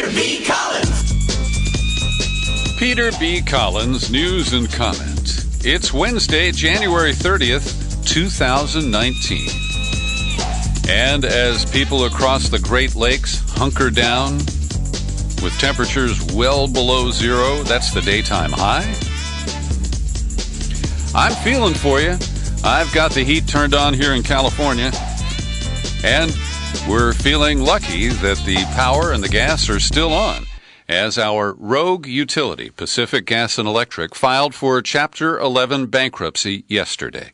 Peter B. Collins. Peter B. Collins, news and comment. It's Wednesday, January 30th, 2019. And as people across the Great Lakes hunker down with temperatures well below zero, that's the daytime high. I'm feeling for you. I've got the heat turned on here in California, and we're feeling lucky that the power and the gas are still on, as our rogue utility, Pacific Gas and Electric, filed for Chapter 11 bankruptcy yesterday.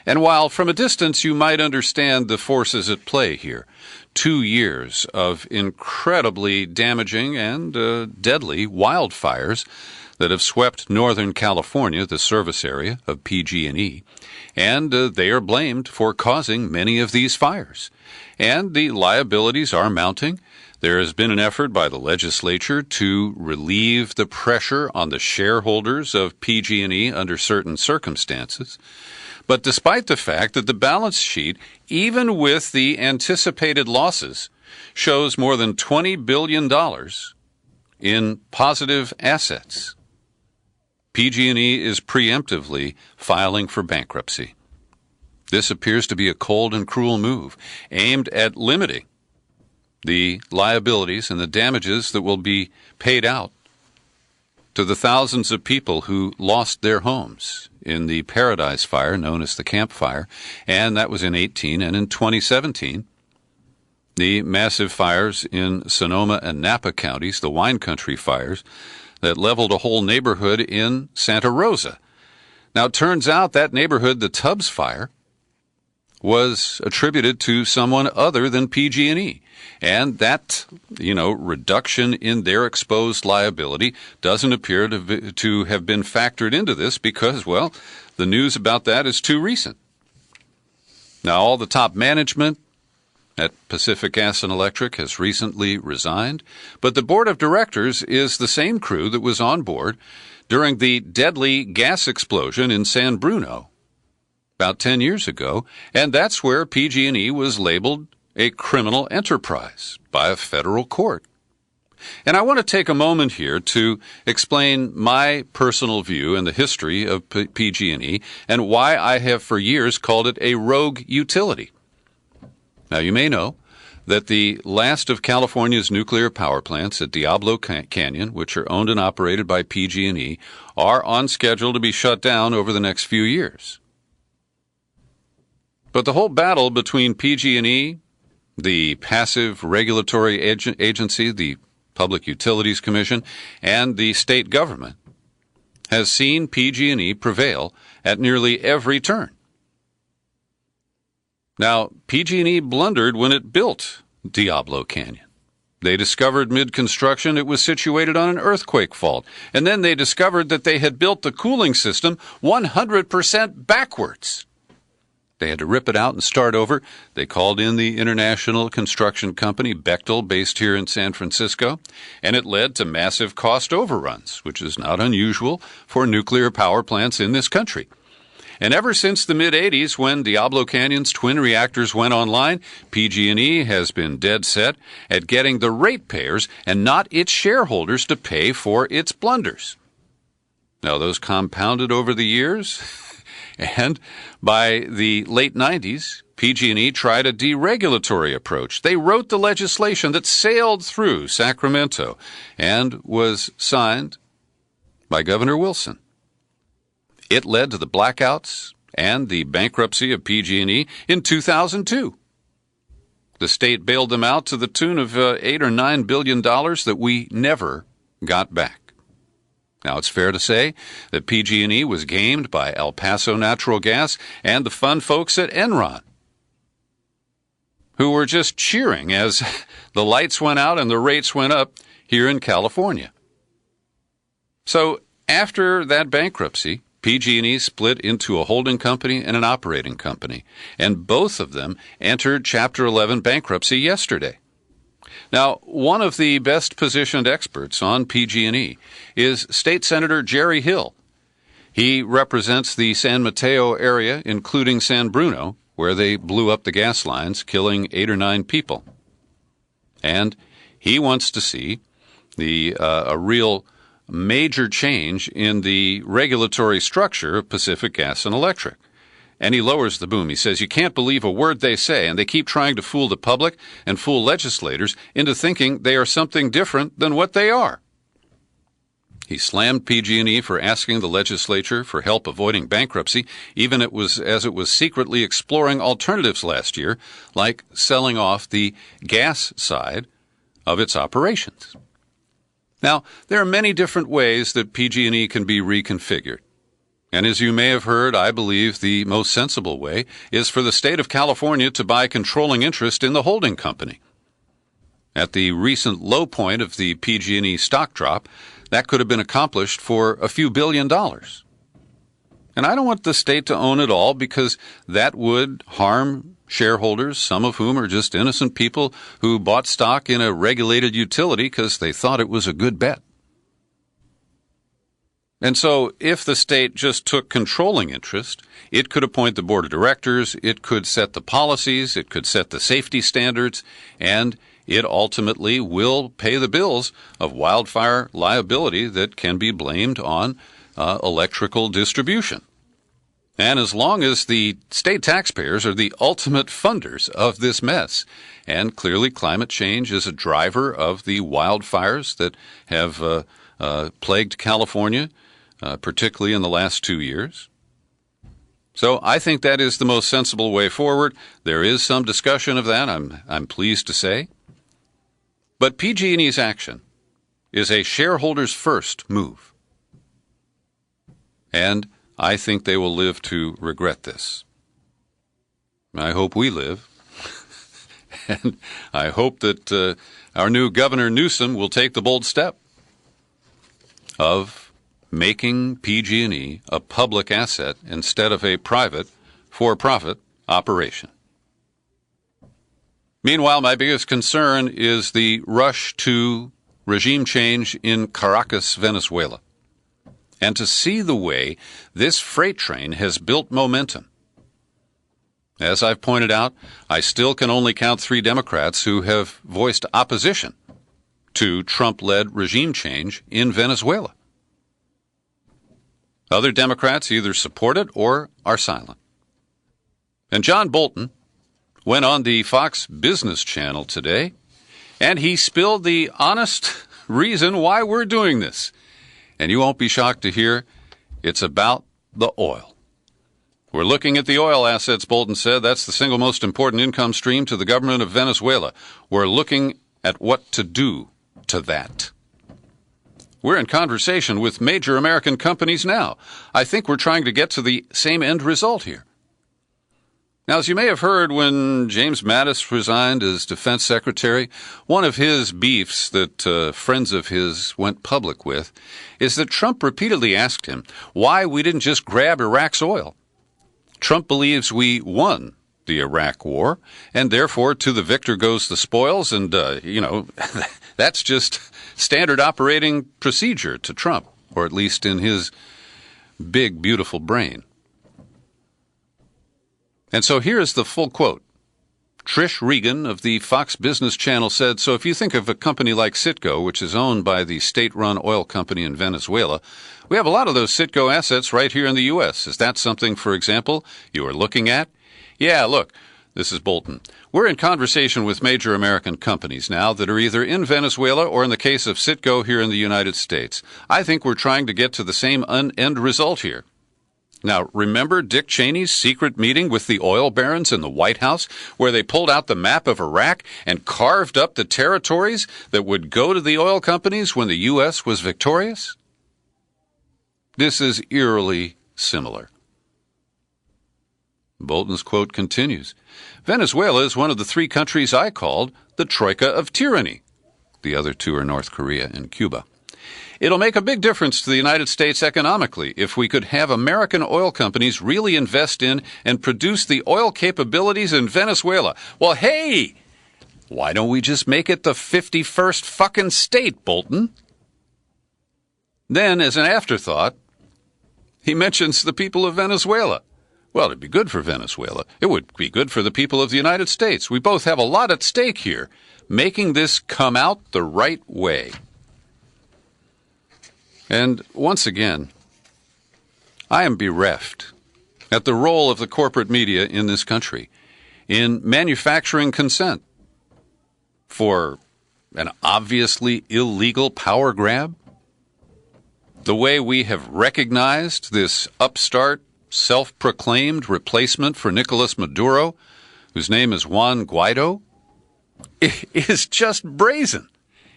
And while from a distance you might understand the forces at play here, 2 years of incredibly damaging and deadly wildfires that have swept Northern California, the service area of PG&E, and they are blamed for causing many of these fires. And the liabilities are mounting. There has been an effort by the legislature to relieve the pressure on the shareholders of PG&E under certain circumstances. But despite the fact that the balance sheet, even with the anticipated losses, shows more than $20 billion in positive assets, PG&E is preemptively filing for bankruptcy. This appears to be a cold and cruel move aimed at limiting the liabilities and the damages that will be paid out to the thousands of people who lost their homes in the Paradise Fire, known as the Camp Fire, and that was in 2018, and in 2017, the massive fires in Sonoma and Napa counties, the wine country fires, that leveled a whole neighborhood in Santa Rosa. Now, it turns out that neighborhood, the Tubbs Fire, was attributed to someone other than PG&E. And that, reduction in their exposed liability doesn't appear to have been factored into this because, well, the news about that is too recent. Now, all the top management at Pacific Gas and Electric has recently resigned, but the board of directors is the same crew that was on board during the deadly gas explosion in San Bruno about 10 years ago, and that's where PG&E was labeled a criminal enterprise by a federal court. And I want to take a moment here to explain my personal view and the history of PG&E and why I have for years called it a rogue utility. Now, you may know that the last of California's nuclear power plants at Diablo Canyon, which are owned and operated by PG&E, are on schedule to be shut down over the next few years. But the whole battle between PG&E, the passive regulatory agency, the Public Utilities Commission, and the state government has seen PG&E prevail at nearly every turn. Now, PG&E blundered when it built Diablo Canyon. They discovered mid-construction it was situated on an earthquake fault, and then they discovered that they had built the cooling system 100% backwards. They had to rip it out and start over. They called in the international construction company Bechtel, based here in San Francisco, and it led to massive cost overruns, which is not unusual for nuclear power plants in this country. And ever since the mid-'80s, when Diablo Canyon's twin reactors went online, PG&E has been dead set at getting the ratepayers and not its shareholders to pay for its blunders. Now, those compounded over the years, and by the late 90s, PG&E tried a deregulatory approach. They wrote the legislation that sailed through Sacramento and was signed by Governor Wilson. It led to the blackouts and the bankruptcy of PG&E in 2002. The state bailed them out to the tune of $8 or $9 billion that we never got back. Now, it's fair to say that PG&E was gamed by El Paso Natural Gas and the fun folks at Enron, who were just cheering as the lights went out and the rates went up here in California. So, after that bankruptcy, PG&E split into a holding company and an operating company, and both of them entered Chapter 11 bankruptcy yesterday. Now, one of the best-positioned experts on PG&E is State Senator Jerry Hill. He represents the San Mateo area, including San Bruno, where they blew up the gas lines, killing 8 or 9 people. And he wants to see a real major change in the regulatory structure of Pacific Gas and Electric. And he lowers the boom. He says, you can't believe a word they say, and they keep trying to fool the public and fool legislators into thinking they are something different than what they are. He slammed PG&E for asking the legislature for help avoiding bankruptcy, even as it was secretly exploring alternatives last year, like selling off the gas side of its operations. Now, there are many different ways that PG&E can be reconfigured. And as you may have heard, I believe the most sensible way is for the state of California to buy controlling interest in the holding company. At the recent low point of the PG&E stock drop, that could have been accomplished for a few $1 billion. And I don't want the state to own it all because that would harm shareholders, some of whom are just innocent people who bought stock in a regulated utility because they thought it was a good bet. And so if the state just took controlling interest, it could appoint the board of directors, it could set the policies, it could set the safety standards, and it ultimately will pay the bills of wildfire liability that can be blamed on electrical distribution. And as long as the state taxpayers are the ultimate funders of this mess, and clearly climate change is a driver of the wildfires that have plagued California, particularly in the last 2 years. So I think that is the most sensible way forward. There is some discussion of that, I'm pleased to say. But PG&E's action is a shareholders first move. And I think they will live to regret this. I hope we live. And I hope that our new Governor Newsom will take the bold step of making PG&E a public asset instead of a private, for-profit operation. Meanwhile, my biggest concern is the rush to regime change in Caracas, Venezuela, and to see the way this freight train has built momentum. As I've pointed out, I still can only count 3 Democrats who have voiced opposition to Trump-led regime change in Venezuela. Other Democrats either support it or are silent. And John Bolton went on the Fox Business Channel today, and he spilled the honest reason why we're doing this. And you won't be shocked to hear it's about the oil. We're looking at the oil assets, Bolton said. That's the single most important income stream to the government of Venezuela. We're looking at what to do to that. We're in conversation with major American companies now. I think we're trying to get to the same end result here. Now, as you may have heard, when James Mattis resigned as defense secretary, one of his beefs that friends of his went public with is that Trump repeatedly asked him why we didn't just grab Iraq's oil. Trump believes we won the Iraq war, and therefore to the victor goes the spoils, and, that's just standard operating procedure to Trump, or at least in his big, beautiful brain. And so here is the full quote. Trish Regan of the Fox Business Channel said, so if you think of a company like Citgo, which is owned by the state-run oil company in Venezuela, we have a lot of those Citgo assets right here in the U.S. Is that something, for example, you are looking at? Yeah, look, this is Bolton. We're in conversation with major American companies now that are either in Venezuela or, in the case of Citgo, here in the United States. I think we're trying to get to the same end result here. Now, remember Dick Cheney's secret meeting with the oil barons in the White House, where they pulled out the map of Iraq and carved up the territories that would go to the oil companies when the U.S. was victorious? This is eerily similar. Bolton's quote continues, Venezuela is one of the 3 countries I called the Troika of Tyranny. The other 2 are North Korea and Cuba. It'll make a big difference to the United States economically if we could have American oil companies really invest in and produce the oil capabilities in Venezuela. Well, hey, why don't we just make it the 51st fucking state, Bolton? Then, as an afterthought, he mentions the people of Venezuela. Well, it'd be good for Venezuela. It would be good for the people of the United States. We both have a lot at stake here, making this come out the right way. And once again, I am bereft at the role of the corporate media in this country in manufacturing consent for an obviously illegal power grab. The way we have recognized this upstart, self-proclaimed replacement for Nicolas Maduro, whose name is Juan Guaido, is just brazen.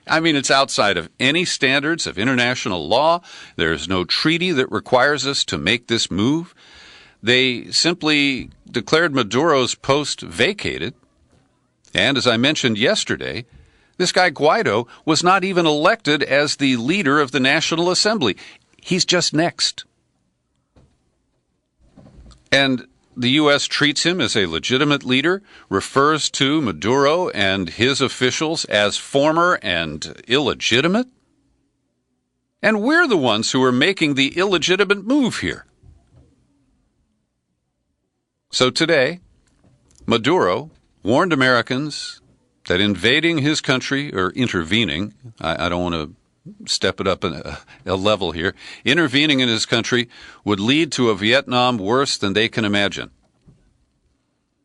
I mean, it's outside of any standards of international law. There is no treaty that requires us to make this move. They simply declared Maduro's post vacated. And as I mentioned yesterday, this guy Guaido was not even elected as the leader of the National Assembly. He's just next. And the U.S. treats him as a legitimate leader, refers to Maduro and his officials as former and illegitimate. And we're the ones who are making the illegitimate move here. So today, Maduro warned Americans that invading his country, or intervening, I don't want to step it up a level here, intervening in his country would lead to a Vietnam worse than they can imagine.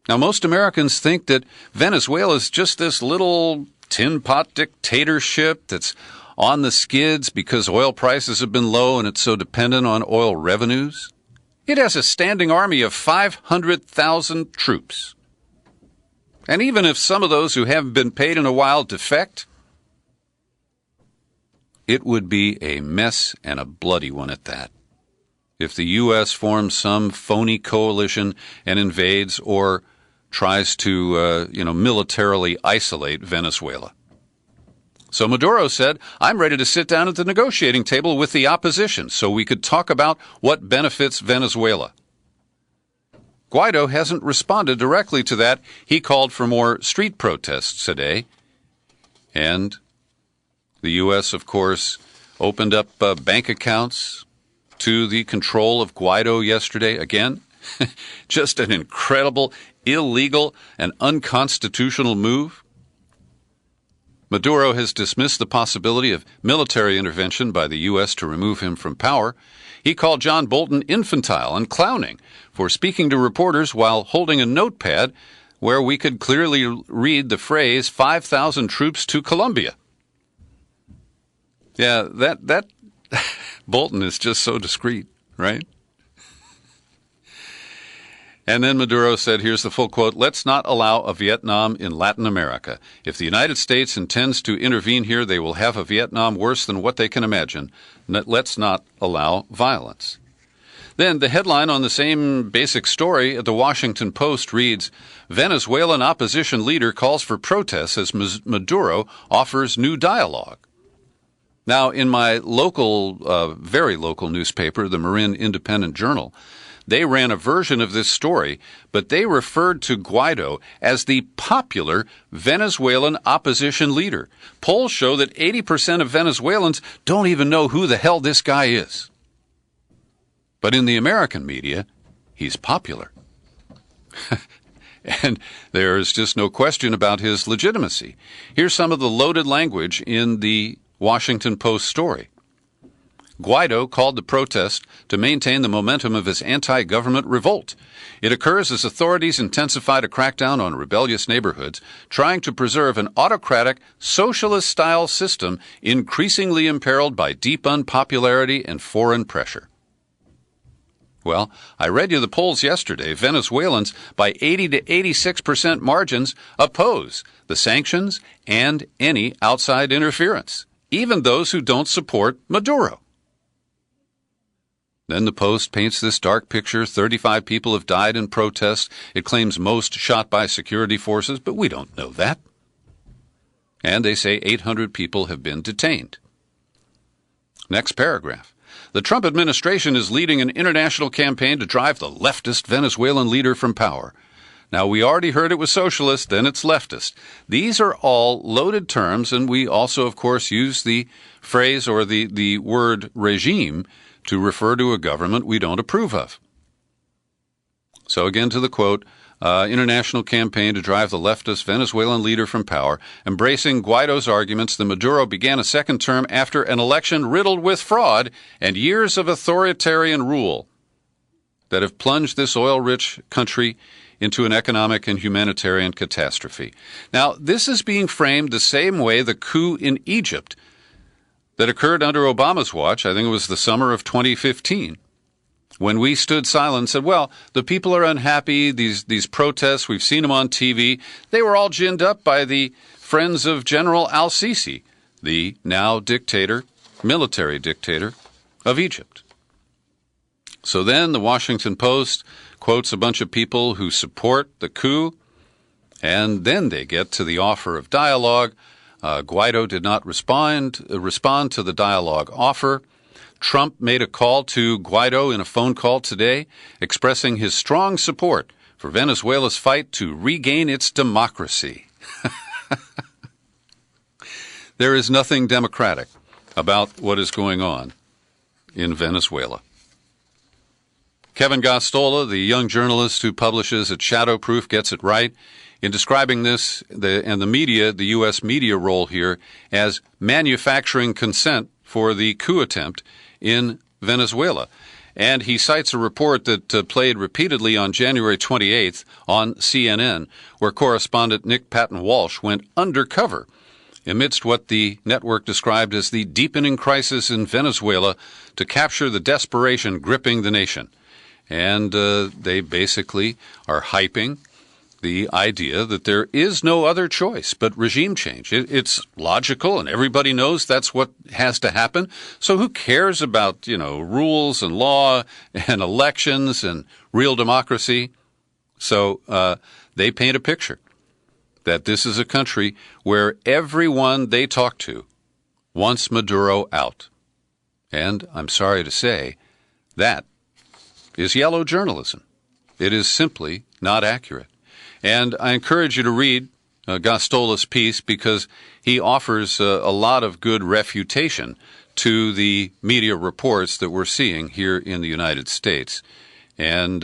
Now, most Americans think that Venezuela is just this little tin pot dictatorship that's on the skids because oil prices have been low and it's so dependent on oil revenues. It has a standing army of 500,000 troops. And even if some of those who haven't been paid in a while defect, it would be a mess and a bloody one at that. If the U.S. forms some phony coalition and invades or tries to, militarily isolate Venezuela. So Maduro said, I'm ready to sit down at the negotiating table with the opposition so we could talk about what benefits Venezuela. Guaido hasn't responded directly to that. He called for more street protests today. And the U.S., of course, opened up bank accounts to the control of Guaido yesterday. Again, just an incredible, illegal, and unconstitutional move. Maduro has dismissed the possibility of military intervention by the U.S. to remove him from power. He called John Bolton infantile and clowning for speaking to reporters while holding a notepad where we could clearly read the phrase 5,000 troops to Colombia. Yeah, that Bolton is just so discreet, right? And then Maduro said, here's the full quote, let's not allow a Vietnam in Latin America. If the United States intends to intervene here, they will have a Vietnam worse than what they can imagine. Let's not allow violence. Then the headline on the same basic story at the Washington Post reads, Venezuelan opposition leader calls for protests as Maduro offers new dialogue. Now, in my local, very local newspaper, the Marin Independent Journal, they ran a version of this story, but they referred to Guaido as the popular Venezuelan opposition leader. Polls show that 80% of Venezuelans don't even know who the hell this guy is. But in the American media, he's popular. And there's just no question about his legitimacy. Here's some of the loaded language in the Washington Post story. Guaido called the protest to maintain the momentum of his anti-government revolt. It occurs as authorities intensified a crackdown on rebellious neighborhoods, trying to preserve an autocratic, socialist-style system increasingly imperiled by deep unpopularity and foreign pressure. Well, I read you the polls yesterday. Venezuelans, by 80 to 86% margins, oppose the sanctions and any outside interference, even those who don't support Maduro. Then the Post paints this dark picture. 35 people have died in protests. It claims most shot by security forces, but we don't know that. And they say 800 people have been detained. Next paragraph. The Trump administration is leading an international campaign to drive the leftist Venezuelan leader from power. Now, we already heard it was socialist, then it's leftist. These are all loaded terms, and we also, of course, use the phrase or the word regime to refer to a government we don't approve of. So again to the quote, international campaign to drive the leftist Venezuelan leader from power. Embracing Guaido's arguments, the Maduro began a second term after an election riddled with fraud and years of authoritarian rule that have plunged this oil-rich country into an economic and humanitarian catastrophe. Now, this is being framed the same way the coup in Egypt that occurred under Obama's watch, I think it was the summer of 2015, when we stood silent and said, well, the people are unhappy, these protests, we've seen them on TV, they were all ginned up by the friends of General al-Sisi, the now dictator, military dictator of Egypt. So then the Washington Post quotes a bunch of people who support the coup, and then they get to the offer of dialogue. Guaido did not respond to the dialogue offer. Trump made a call to Guaido in a phone call today, expressing his strong support for Venezuela's fight to regain its democracy. There is nothing democratic about what is going on in Venezuela. Kevin Gosztola, the young journalist who publishes at Shadowproof, gets it right in describing this and the U.S. media role here as manufacturing consent for the coup attempt in Venezuela. And he cites a report that played repeatedly on January 28th on CNN, where correspondent Nick Patton-Walsh went undercover amidst what the network described as the deepening crisis in Venezuela to capture the desperation gripping the nation. And they basically are hyping the idea that there is no other choice but regime change. It's logical, and everybody knows that's what has to happen. So who cares about, rules and law and elections and real democracy? So they paint a picture that this is a country where everyone they talk to wants Maduro out. And I'm sorry to say, that is yellow journalism. It is simply not accurate. And I encourage you to read Gosztola's piece because he offers a lot of good refutation to the media reports that we're seeing here in the United States. And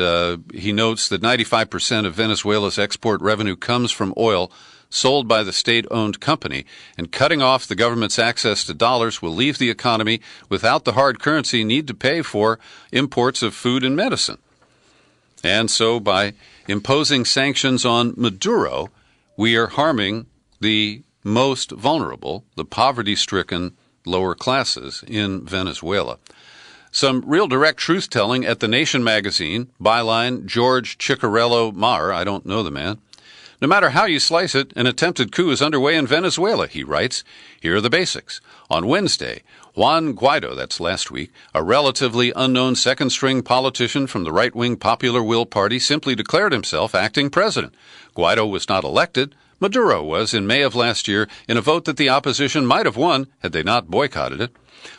he notes that 95% of Venezuela's export revenue comes from oil sold by the state-owned company, and cutting off the government's access to dollars will leave the economy without the hard currency need to pay for imports of food and medicine. And so by imposing sanctions on Maduro, we are harming the most vulnerable, the poverty-stricken lower classes in Venezuela. Some real direct truth-telling at The Nation magazine, byline George Ciccarello Mar, I don't know the man. No matter how you slice it, an attempted coup is underway in Venezuela, he writes. Here are the basics. On Wednesday, Juan Guaido, that's last week, a relatively unknown second-string politician from the right-wing Popular Will Party, simply declared himself acting president. Guaido was not elected. Maduro was in May of last year in a vote that the opposition might have won had they not boycotted it.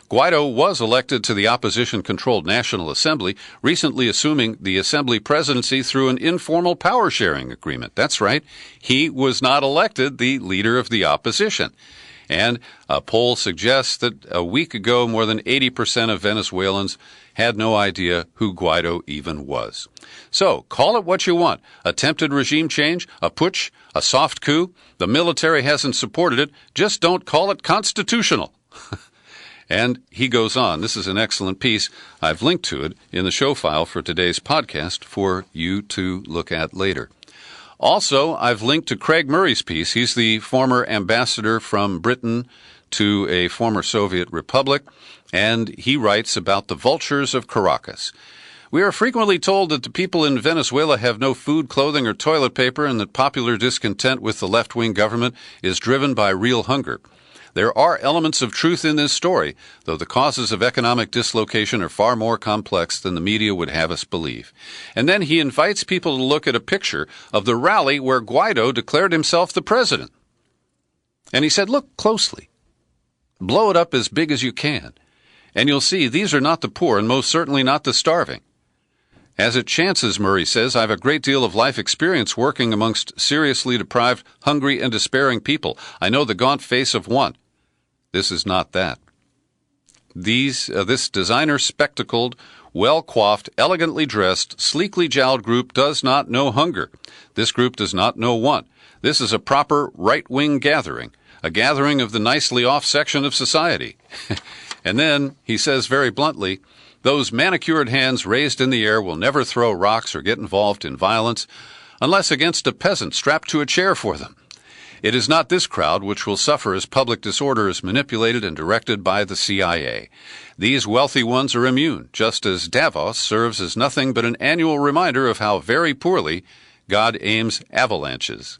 Guaido was elected to the opposition-controlled National Assembly, recently assuming the Assembly presidency through an informal power-sharing agreement. That's right. He was not elected the leader of the opposition. And a poll suggests that a week ago, more than 80% of Venezuelans had no idea who Guaido even was. So, call it what you want. Attempted regime change, a putsch, a soft coup. The military hasn't supported it. Just don't call it constitutional. And he goes on. This is an excellent piece. I've linked to it in the show file for today's podcast for you to look at later. Also, I've linked to Craig Murray's piece. He's the former ambassador from Britain to a former Soviet republic, and he writes about the vultures of Caracas. We are frequently told that the people in Venezuela have no food, clothing, or toilet paper, and that popular discontent with the left-wing government is driven by real hunger. There are elements of truth in this story, though the causes of economic dislocation are far more complex than the media would have us believe. And then he invites people to look at a picture of the rally where Guaido declared himself the president. And he said, look closely. Blow it up as big as you can. And you'll see these are not the poor and most certainly not the starving. As it chances, Murray says, I have a great deal of life experience working amongst seriously deprived, hungry, and despairing people. I know the gaunt face of one. This is not that. This designer-spectacled, well-coiffed, elegantly dressed, sleekly jowled group does not know hunger. This group does not know want. This is a proper right-wing gathering, a gathering of the nicely off section of society. And then he says very bluntly, those manicured hands raised in the air will never throw rocks or get involved in violence unless against a peasant strapped to a chair for them. It is not this crowd which will suffer as public disorder is manipulated and directed by the CIA. These wealthy ones are immune, just as Davos serves as nothing but an annual reminder of how very poorly God aims avalanches.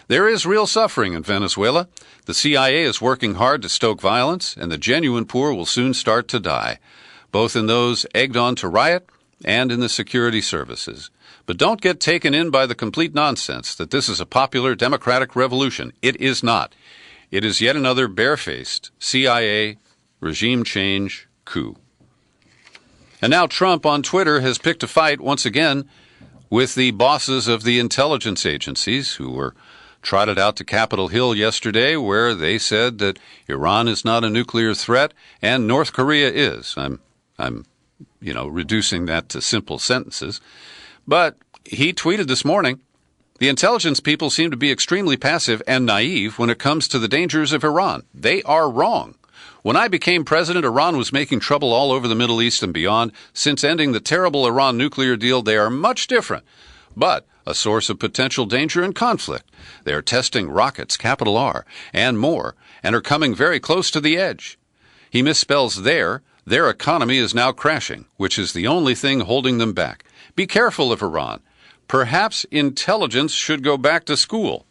There is real suffering in Venezuela. The CIA is working hard to stoke violence, and the genuine poor will soon start to die, both in those egged on to riot and in the security services. But don't get taken in by the complete nonsense that this is a popular democratic revolution. It is not. It is yet another barefaced CIA regime change coup. And now Trump on Twitter has picked a fight once again with the bosses of the intelligence agencies who were trotted out to Capitol Hill yesterday, where they said that Iran is not a nuclear threat and North Korea is. I'm reducing that to simple sentences. But he tweeted this morning, the intelligence people seem to be extremely passive and naive when it comes to the dangers of Iran. They are wrong. When I became president, Iran was making trouble all over the Middle East and beyond. Since ending the terrible Iran nuclear deal, they are much different, but a source of potential danger and conflict. They are testing rockets, capital R, and more, and are coming very close to the edge. He misspells there. Their economy is now crashing, which is the only thing holding them back. Be careful of Iran. Perhaps intelligence should go back to school.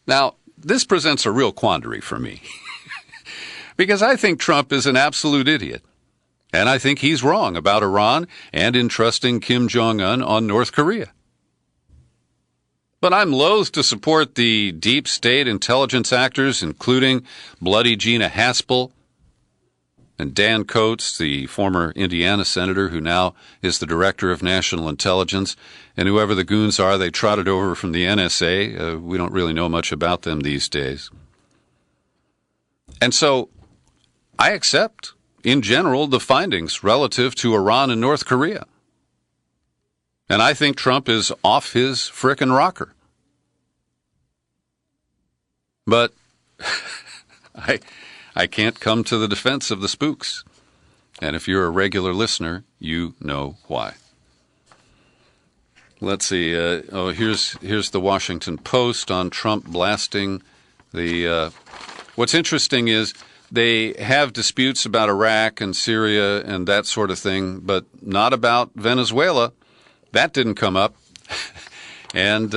Now, this presents a real quandary for me, because I think Trump is an absolute idiot, and I think he's wrong about Iran and in trusting Kim Jong-un on North Korea. But I'm loath to support the deep state intelligence actors, including Bloody Gina Haspel, and Dan Coates, the former Indiana senator who now is the director of national intelligence, and whoever the goons are they trotted over from the NSA. We don't really know much about them these days. And so I accept, in general, the findings relative to Iran and North Korea. And I think Trump is off his frickin' rocker. But I can't come to the defense of the spooks. And if you're a regular listener, you know why. Let's see. Here's the Washington Post on Trump blasting the... What's interesting is they have disputes about Iraq and Syria and that sort of thing, but not about Venezuela. That didn't come up. And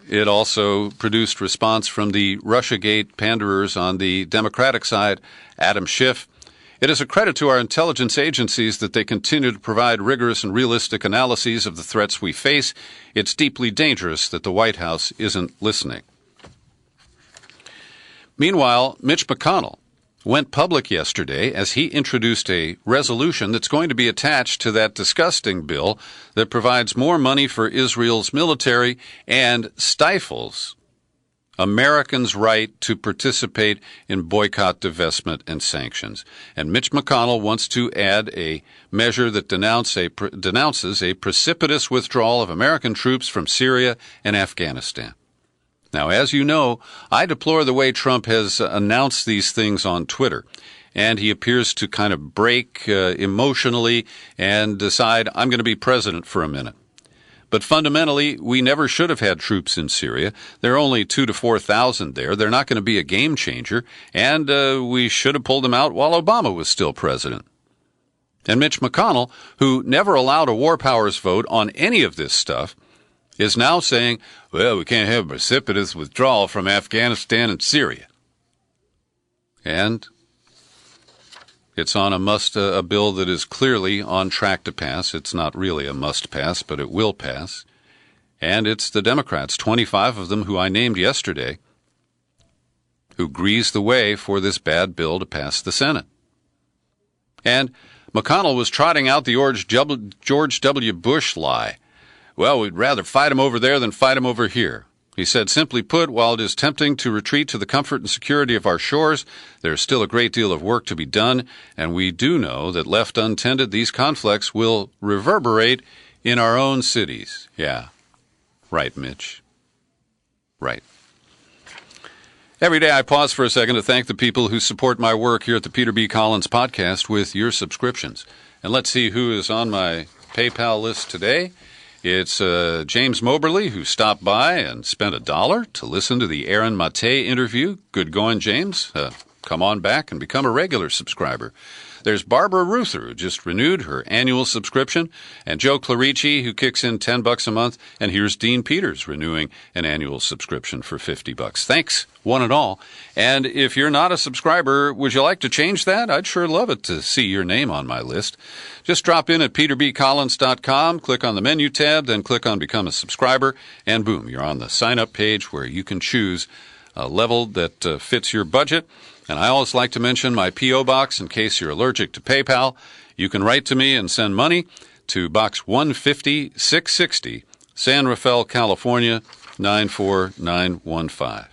it also produced response from the Russiagate panderers on the Democratic side, Adam Schiff. It is a credit to our intelligence agencies that they continue to provide rigorous and realistic analyses of the threats we face. It's deeply dangerous that the White House isn't listening. Meanwhile, Mitch McConnell went public yesterday as he introduced a resolution that's going to be attached to that disgusting bill that provides more money for Israel's military and stifles Americans' right to participate in boycott, divestment, and sanctions. And Mitch McConnell wants to add a measure that denounces a precipitous withdrawal of American troops from Syria and Afghanistan. Now, as you know, I deplore the way Trump has announced these things on Twitter, and he appears to kind of break emotionally and decide, I'm going to be president for a minute. But fundamentally, we never should have had troops in Syria. There are only 2,000 to 4,000 there. They're not going to be a game changer, and we should have pulled them out while Obama was still president. And Mitch McConnell, who never allowed a war powers vote on any of this stuff, is now saying, well, we can't have a precipitous withdrawal from Afghanistan and Syria. And it's on a bill that is clearly on track to pass. It's not really a must pass, but it will pass. And it's the Democrats, 25 of them who I named yesterday, who grease the way for this bad bill to pass the Senate. And McConnell was trotting out the George W. Bush lie. Well, we'd rather fight them over there than fight them over here. He said, simply put, while it is tempting to retreat to the comfort and security of our shores, there is still a great deal of work to be done, and we do know that left untended, these conflicts will reverberate in our own cities. Yeah. Right, Mitch. Right. Every day I pause for a second to thank the people who support my work here at the Peter B. Collins Podcast with your subscriptions. And let's see who is on my PayPal list today. It's James Moberly, who stopped by and spent $1 to listen to the Aaron Mate interview. Good going, James. Come on back and become a regular subscriber. There's Barbara Ruther, who just renewed her annual subscription, and Joe Clarici, who kicks in $10 a month, and here's Dean Peters renewing an annual subscription for $50. Thanks, one and all. And if you're not a subscriber, would you like to change that? I'd sure love it to see your name on my list. Just drop in at peterbcollins.com, click on the menu tab, then click on Become a Subscriber, and boom, you're on the sign-up page where you can choose a level that fits your budget. And I always like to mention my P.O. Box in case you're allergic to PayPal. You can write to me and send money to Box 150-660, San Rafael, California, 94915.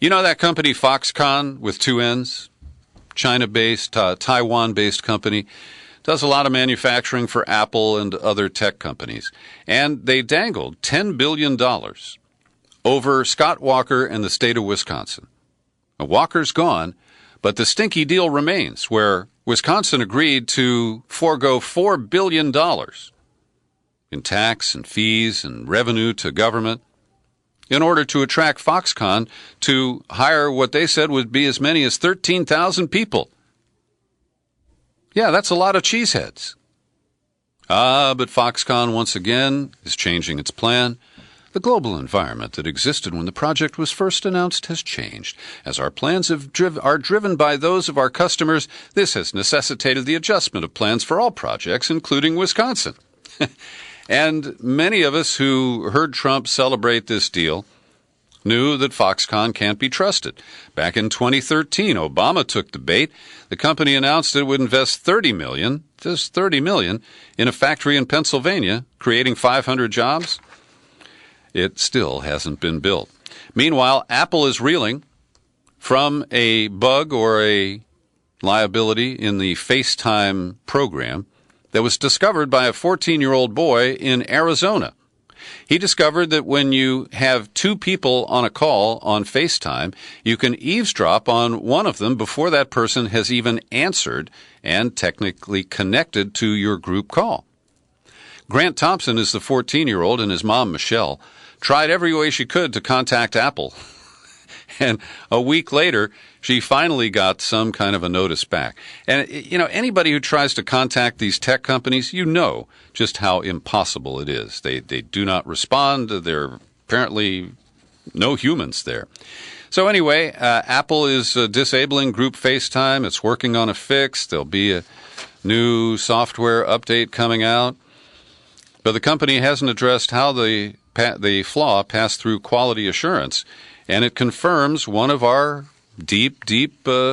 You know that company Foxconn with 2 N's? China-based, Taiwan-based company. Does a lot of manufacturing for Apple and other tech companies. And they dangled $10 billion over Scott Walker and the state of Wisconsin. Walker's gone, but the stinky deal remains, where Wisconsin agreed to forego $4 billion in tax and fees and revenue to government in order to attract Foxconn to hire what they said would be as many as 13,000 people. Yeah, that's a lot of cheeseheads. But Foxconn, once again, is changing its plan. The global environment that existed when the project was first announced has changed. As our plans are driven by those of our customers, this has necessitated the adjustment of plans for all projects, including Wisconsin. And many of us who heard Trump celebrate this deal knew that Foxconn can't be trusted. Back in 2013, Obama took the bait. The company announced it would invest $30 million, just $30 million, in a factory in Pennsylvania, creating 500 jobs. It still hasn't been built. Meanwhile, Apple is reeling from a bug or a liability in the FaceTime program that was discovered by a 14-year-old boy in Arizona. He discovered that when you have 2 people on a call on FaceTime, you can eavesdrop on one of them before that person has even answered and technically connected to your group call. Grant Thompson is the 14-year-old, and his mom, Michelle, tried every way she could to contact Apple. And a week later, she finally got some kind of a notice back. And, you know, anybody who tries to contact these tech companies, you know just how impossible it is. They do not respond. There are apparently no humans there. So anyway, Apple is disabling group FaceTime. It's working on a fix. There'll be a new software update coming out. But the company hasn't addressed how the flaw passed through quality assurance, and it confirms one of our deep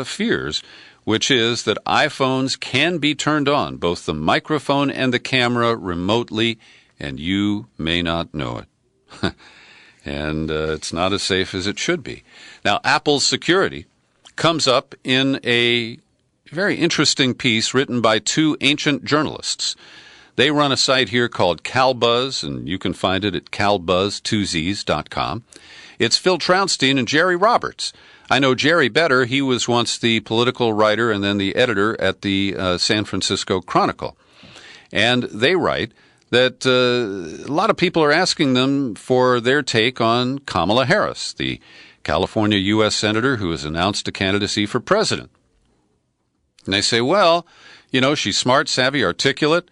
fears, which is that iPhones can be turned on, both the microphone and the camera, remotely, and you may not know it. And it's not as safe as it should be. Now, Apple's security comes up in a very interesting piece written by 2 ancient journalists. They run a site here called CalBuzz, and you can find it at calbuzz2zs.com. It's Phil Trounstein and Jerry Roberts. I know Jerry better. He was once the political writer and then the editor at the San Francisco Chronicle. And they write that a lot of people are asking them for their take on Kamala Harris, the California U.S. Senator who has announced a candidacy for president. And they say, well, you know, she's smart, savvy, articulate,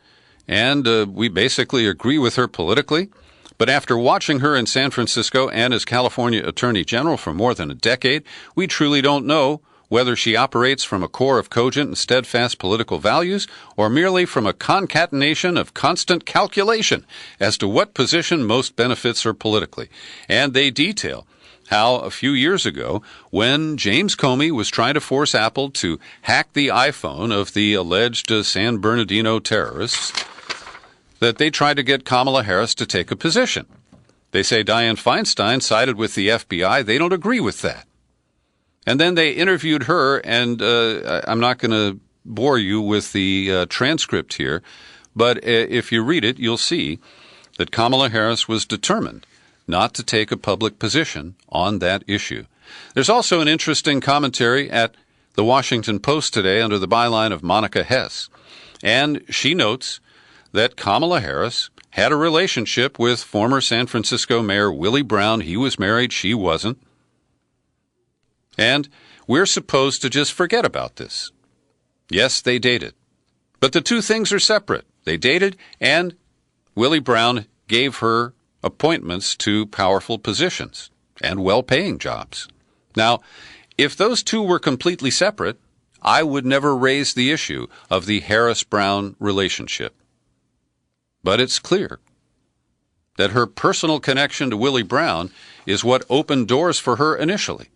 and we basically agree with her politically. But after watching her in San Francisco and as California Attorney General for more than a decade, we truly don't know whether she operates from a core of cogent and steadfast political values or merely from a concatenation of constant calculation as to what position most benefits her politically. And they detail how a few years ago, when James Comey was trying to force Apple to hack the iPhone of the alleged San Bernardino terrorists, that they tried to get Kamala Harris to take a position. They say Dianne Feinstein sided with the FBI. They don't agree with that. And then they interviewed her, and I'm not going to bore you with the transcript here, but if you read it, you'll see that Kamala Harris was determined not to take a public position on that issue. There's also an interesting commentary at the Washington Post today under the byline of Monica Hess, and she notes that Kamala Harris had a relationship with former San Francisco Mayor Willie Brown. He was married, she wasn't. And we're supposed to just forget about this. Yes, they dated. But the two things are separate. They dated, and Willie Brown gave her appointments to powerful positions and well-paying jobs. Now, if those two were completely separate, I would never raise the issue of the Harris-Brown relationship. But it's clear that her personal connection to Willie Brown is what opened doors for her initially.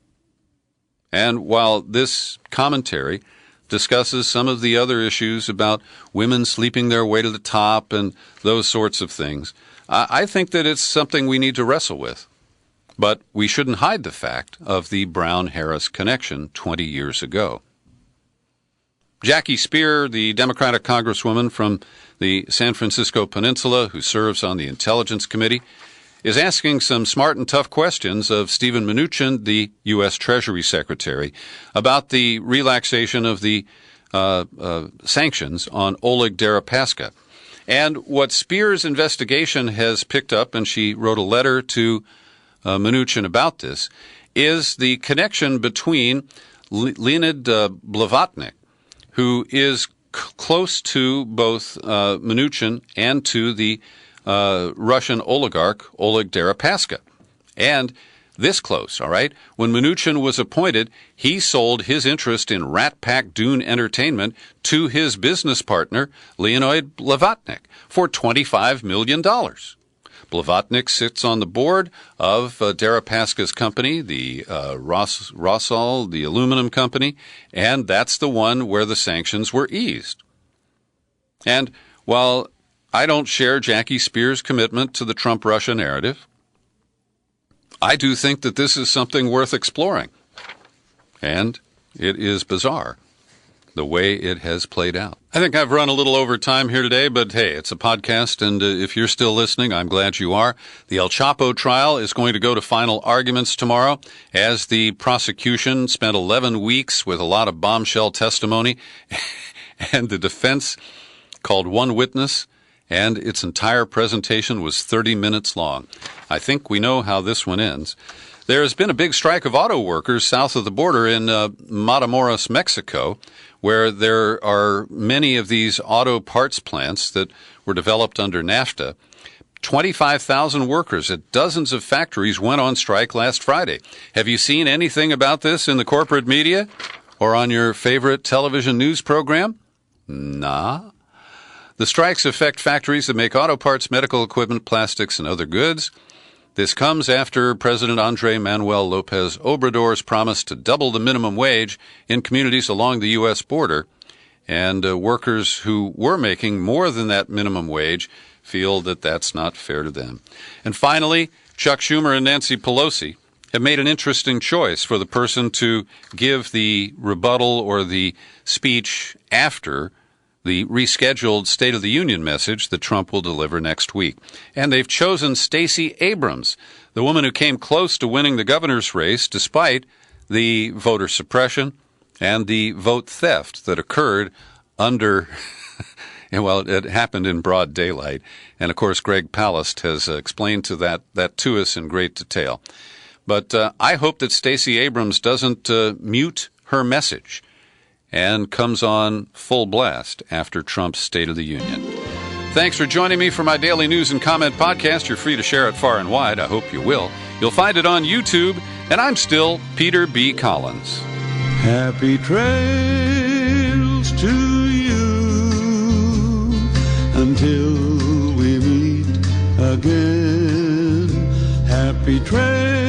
And while this commentary discusses some of the other issues about women sleeping their way to the top and those sorts of things, I think that it's something we need to wrestle with. But we shouldn't hide the fact of the Brown-Harris connection 20 years ago. Jackie Speer, the Democratic Congresswoman from the San Francisco Peninsula who serves on the Intelligence Committee, is asking some smart and tough questions of Steven Mnuchin, the U.S. Treasury Secretary, about the relaxation of the sanctions on Oleg Deripaska. And what Speer's investigation has picked up, and she wrote a letter to Mnuchin about this, is the connection between Leonid Blavatnik, who is close to both Mnuchin and to the Russian oligarch Oleg Deripaska. And this close, all right? When Mnuchin was appointed, he sold his interest in Rat Pack Dune Entertainment to his business partner, Leonid Blavatnik, for $25 million. Blavatnik sits on the board of Deripaska's company, the Rosal, the aluminum company, and that's the one where the sanctions were eased. And while I don't share Jackie Speer's commitment to the Trump-Russia narrative, I do think that this is something worth exploring. And it is bizarre, the way it has played out. I think I've run a little over time here today, but hey, it's a podcast, and if you're still listening, I'm glad you are. The El Chapo trial is going to go to final arguments tomorrow, as the prosecution spent 11 weeks with a lot of bombshell testimony, and the defense called one witness, and its entire presentation was 30 minutes long. I think we know how this one ends. There has been a big strike of auto workers south of the border in Matamoros, Mexico, where there are many of these auto parts plants that were developed under NAFTA. 25,000 workers at dozens of factories went on strike last Friday. Have you seen anything about this in the corporate media or on your favorite television news program? Nah. The strikes affect factories that make auto parts, medical equipment, plastics, and other goods. This comes after President Andrés Manuel López Obrador's promise to double the minimum wage in communities along the U.S. border, and workers who were making more than that minimum wage feel that that's not fair to them. And finally, Chuck Schumer and Nancy Pelosi have made an interesting choice for the person to give the rebuttal or the speech after the rescheduled State of the Union message that Trump will deliver next week. And they've chosen Stacey Abrams, the woman who came close to winning the governor's race despite the voter suppression and the vote theft that occurred under, well, it happened in broad daylight. And, of course, Greg Palast has explained that to us in great detail. But I hope that Stacey Abrams doesn't mute her message and comes on full blast after Trump's State of the Union. Thanks for joining me for my daily news and comment podcast. You're free to share it far and wide. I hope you will. You'll find it on YouTube, and I'm still Peter B. Collins. Happy trails to you until we meet again. Happy trails.